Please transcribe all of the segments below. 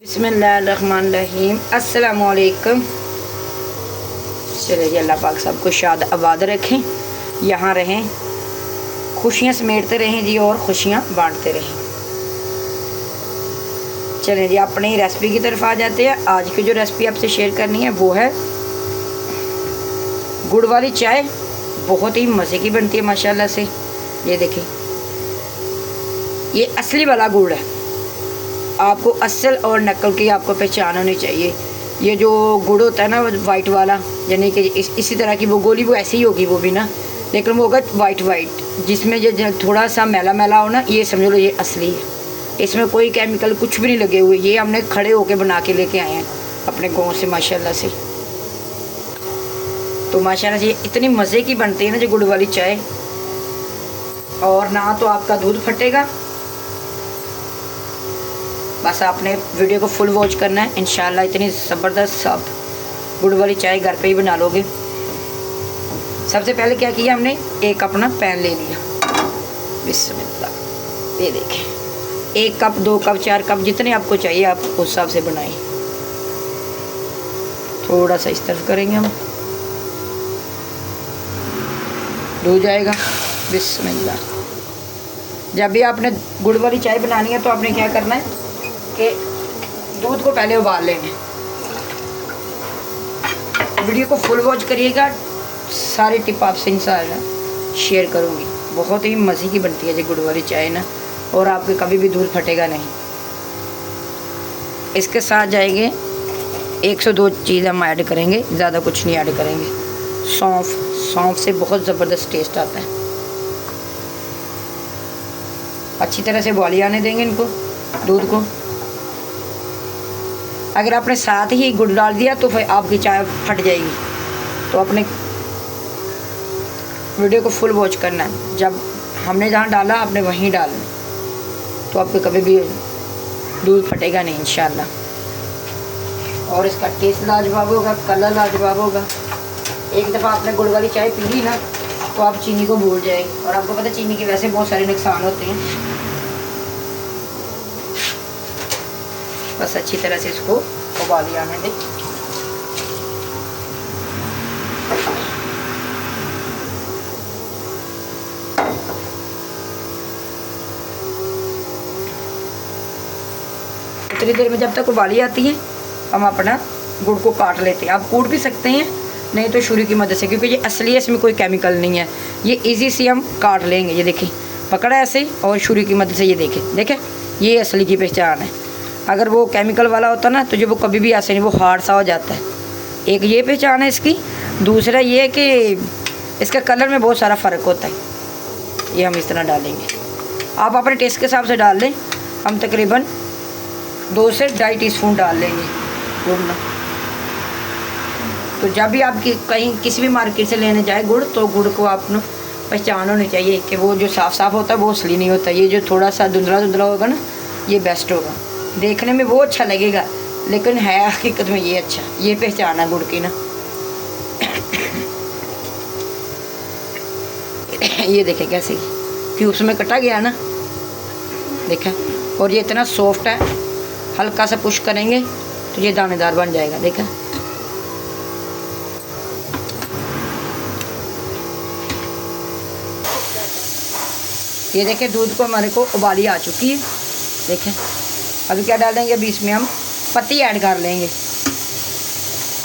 बिस्मिल्लाहिर्रहमानिर्रहीम अस्सलामुअलैकुम। चलिए अल्लाह पाक सबको शाद आबाद रखें, यहाँ रहें, खुशियाँ समेटते रहें जी और खुशियाँ बांटते रहें। चलें जी अपनी रेसिपी की तरफ आ जाते हैं। आज की जो रेसिपी आपसे शेयर करनी है वो है गुड़ वाली चाय। बहुत ही मज़े की बनती है माशाल्लाह से। ये देखें, ये असली वाला गुड़ है। आपको असल और नकल की आपको पहचान होनी चाहिए। ये जो गुड़ होता है ना वाइट वाला, यानी कि इसी तरह की वो गोली वो ऐसी ही होगी वो भी ना, लेकिन वो होगा वाइट जिसमें जो थोड़ा सा मैला मैला हो ना, ये समझ लो ये असली है। इसमें कोई केमिकल कुछ भी नहीं लगे हुए। ये हमने खड़े होके बना के लेके आए हैं अपने गाँव से माशाल्लाह से। तो माशाल्लाह से इतनी मज़े की बनती है ना जो गुड़ वाली चाय, और ना तो आपका दूध फटेगा। बस आपने वीडियो को फुल वॉच करना है, इंशाल्लाह इतनी ज़बरदस्त आप गुड़ वाली चाय घर पे ही बना लोगे। सबसे पहले क्या किया हमने, एक अपना पैन ले लिया। बिस्मिल्लाह। ये देखें, 1 कप 2 कप 4 कप जितने आपको चाहिए आप उस हिसाब से बनाएं। थोड़ा सा इस तरफ करेंगे हम, डूब जाएगा। बिस्मिल्लाह। जब भी आपने गुड़ वाली चाय बनानी है तो आपने क्या करना है कि दूध को पहले उबाल लेंगे। वीडियो को फुल वॉच करिएगा, सारी टिप आपसे इंशाल्लाह शेयर करूँगी। बहुत ही मज़े की बनती है जी गुड़ वाली चाय ना, और आपके कभी भी दूध फटेगा नहीं। इसके साथ जाएंगे 102 चीज़ हम ऐड करेंगे, ज़्यादा कुछ नहीं ऐड करेंगे। सौंफ से बहुत ज़बरदस्त टेस्ट आता है। अच्छी तरह से बॉयल आने देंगे इनको, दूध को। अगर आपने साथ ही गुड़ डाल दिया तो फिर आपकी चाय फट जाएगी। तो अपने वीडियो को फुल वॉच करना है। जब हमने जहाँ डाला आपने वहीं डालना, तो आपको कभी भी दूध फटेगा नहीं इंशाल्लाह। और इसका टेस्ट लाजवाब होगा, कलर लाजवाब होगा। एक दफ़ा आपने गुड़ वाली चाय पी ली ना तो आप चीनी को भूल जाए। और आपको पता है चीनी के वैसे बहुत सारे नुकसान होते हैं। बस अच्छी तरह से इसको उबाल आने दें। इतनी देर में जब तक उबाली आती है हम अपना गुड़ को काट लेते हैं। आप कूट भी सकते हैं, नहीं तो छुरी की मदद से, क्योंकि ये असली है, इसमें कोई केमिकल नहीं है। ये इजी से हम काट लेंगे। ये देखें, पकड़ा ऐसे और छुरी की मदद से ये देखें ये असली की पहचान है। अगर वो केमिकल वाला होता ना तो जो वो कभी भी ऐसे नहीं, वो हार्ड सा हो जाता है। एक ये पहचान है इसकी। दूसरा ये है कि इसका कलर में बहुत सारा फ़र्क होता है। ये हम इस तरह डालेंगे, आप अपने टेस्ट के हिसाब से डाल लें। हम तकरीबन 2 से 2.5 टीस्पून डाल लेंगे गुड़ ना। तो जब भी आप कहीं किसी भी मार्केट से लेने जाए गुड़, तो गुड़ को आप पहचान होनी चाहिए कि वो जो साफ़ होता है वो असली नहीं होता। ये जो थोड़ा सा धुंधला होगा ना, ये बेस्ट होगा। देखने में वो अच्छा लगेगा, लेकिन है हकीकत में ये अच्छा। ये पहचान है गुड़ की ना। ये देखें कैसे क्यूब्स में कटा गया ना, देखा। और ये इतना सॉफ्ट है, हल्का सा पुश करेंगे तो ये दानेदार बन जाएगा। देखा, ये देखें दूध को हमारे को उबाली आ चुकी है। देखें अभी क्या डालेंगे, अभी इसमें हम पत्ती ऐड कर लेंगे।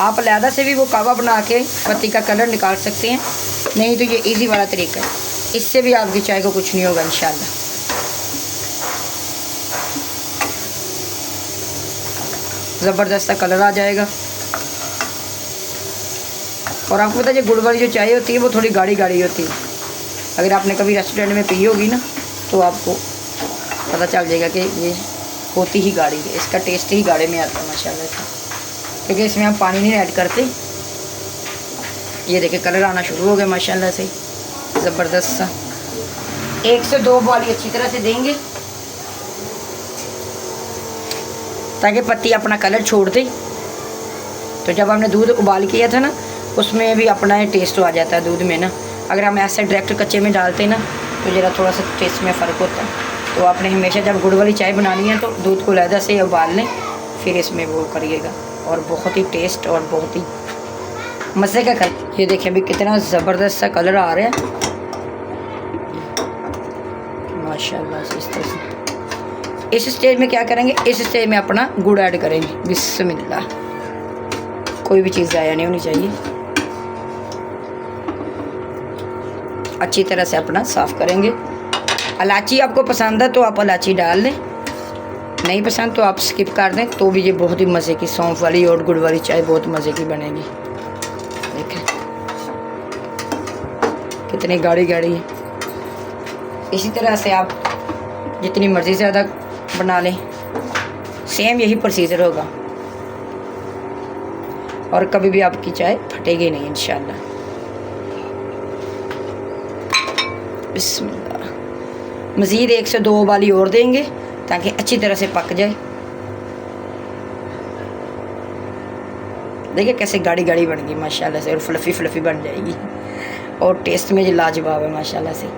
आप अलहदा से भी वो कावा बना के पत्ती का कलर निकाल सकते हैं, नहीं तो ये इजी वाला तरीका है। इससे भी आपकी चाय को कुछ नहीं होगा इंशाल्लाह। ज़बरदस्त सा कलर आ जाएगा। और आपको पता है गुड़ वाली जो चाय होती है वो थोड़ी गाढ़ी होती है। अगर आपने कभी रेस्टोरेंट में पी होगी ना तो आपको पता चल जाएगा कि ये होती ही गाढ़ी है। इसका टेस्ट ही गाढ़े में आता है माशाल्लाह से, क्योंकि इसमें हम पानी नहीं ऐड करते। ये देखिए कलर आना शुरू हो गया माशाल्लाह से, ज़बरदस्त सा। 1 से 2 उबाली अच्छी तरह से देंगे ताकि पत्ती अपना कलर छोड़ दे। तो जब हमने दूध उबाल किया था ना, उसमें भी अपना टेस्ट आ जाता है दूध में ना। अगर हम ऐसे डायरेक्ट कच्चे में डालते ना तो ज़रा थोड़ा सा टेस्ट में फ़र्क होता है। तो आपने हमेशा जब गुड़ वाली चाय बनानी है तो दूध को अलहदा से उबाल लें, फिर इसमें वो करिएगा, और बहुत ही टेस्ट और बहुत ही मज़े का कलर। ये देखिए अभी कितना ज़बरदस्त सा कलर आ रहा है माशाल्लाह से। इस तरह से इस स्टेज में क्या करेंगे, इस स्टेज में अपना गुड़ ऐड करेंगे। बिस्मिल्लाह, कोई भी चीज़ ज़ाया नहीं होनी चाहिए। अच्छी तरह से अपना साफ़ करेंगे। इलायची आपको पसंद है तो आप इलायची डाल दें, नहीं पसंद तो आप स्किप कर दें। तो भी ये बहुत ही मज़े की सौंफ वाली और गुड़ वाली चाय बहुत मज़े की बनेगी। देखें कितनी गाढ़ी गाढ़ी है। इसी तरह से आप जितनी मर्ज़ी ज़्यादा बना लें, सेम यही प्रोसीजर होगा और कभी भी आपकी चाय फटेगी नहीं इंशाल्लाह। बिस्मिल्लाह। मज़ीद 1 से 2 उबाली और देंगे ताकि अच्छी तरह से पक जाए। देखिए कैसे गाढ़ी गाढ़ी बन गई माशाल्लाह से, और फ्लफ़ी फ्लफ़ी बन जाएगी और टेस्ट में जो लाजवाब है माशाल्लाह से।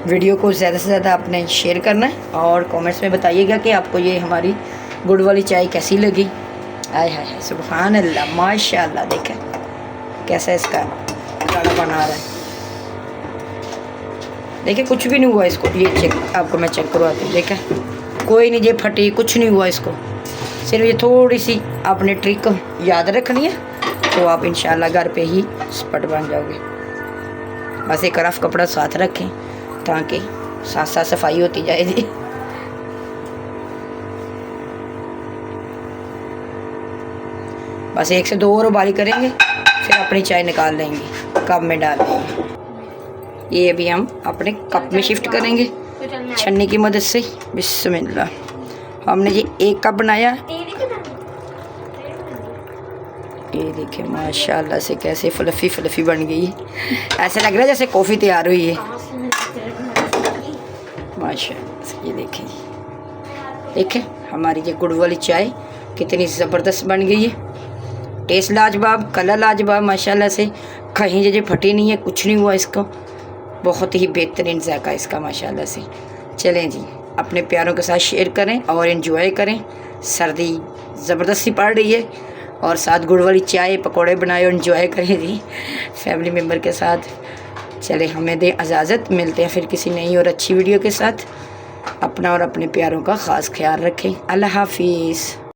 वीडियो को ज़्यादा से ज़्यादा आपने शेयर करना है और कमेंट्स में बताइएगा कि आपको ये हमारी गुड़ वाली चाय कैसी लगी। आय हाय हाय सुभान अल्लाह माशाल्लाह। देखें कैसा इसका गाढ़ा बना रहा है। देखिए कुछ भी नहीं हुआ इसको, ये चेक आपको मैं चेक करवाती हूँ। देखें कोई नहीं, ये फटी, कुछ नहीं हुआ इसको। सिर्फ ये थोड़ी सी आपने ट्रिक याद रखनी है तो आप इंशाल्लाह घर पे ही एक्सपर्ट बन जाओगे। बस एक रफ कपड़ा साथ रखें ताकि साथ साथ सफाई होती जाएगी। बस 1 से 2 और उबाली करेंगे, फिर अपनी चाय निकाल लेंगे, कप में डाल देंगे। ये अभी हम अपने कप में शिफ्ट करेंगे छन्नी की मदद से। बिस्मिल्लाह। हमने ये 1 कप बनाया। ये देखिए माशाल्लाह से कैसे फ्लफ़ी फ्लफ़ी बन गई है। ऐसा लग रहा है जैसे कॉफ़ी तैयार हुई है माशाल्लाह से। ये देखें, देखें हमारी ये गुड़ वाली चाय कितनी ज़बरदस्त बन गई है। टेस्ट लाजवाब, कलर लाजवाब माशाल्लाह से। कहीं ये फटी नहीं है, कुछ नहीं हुआ इसको। बहुत ही बेहतरीन जायका इसका माशाल्लाह से। चलें जी, अपने प्यारों के साथ शेयर करें और एंजॉय करें। सर्दी ज़बरदस्त सी पड़ रही है और साथ गुड़ वाली चाय पकौड़े बनाए और एंजॉय करें जी फैमिली मेम्बर के साथ। चले हमें दें इजाज़त, मिलते हैं फिर किसी नई और अच्छी वीडियो के साथ। अपना और अपने प्यारों का ख़ास ख्याल रखें। अल्लाह हाफिज़।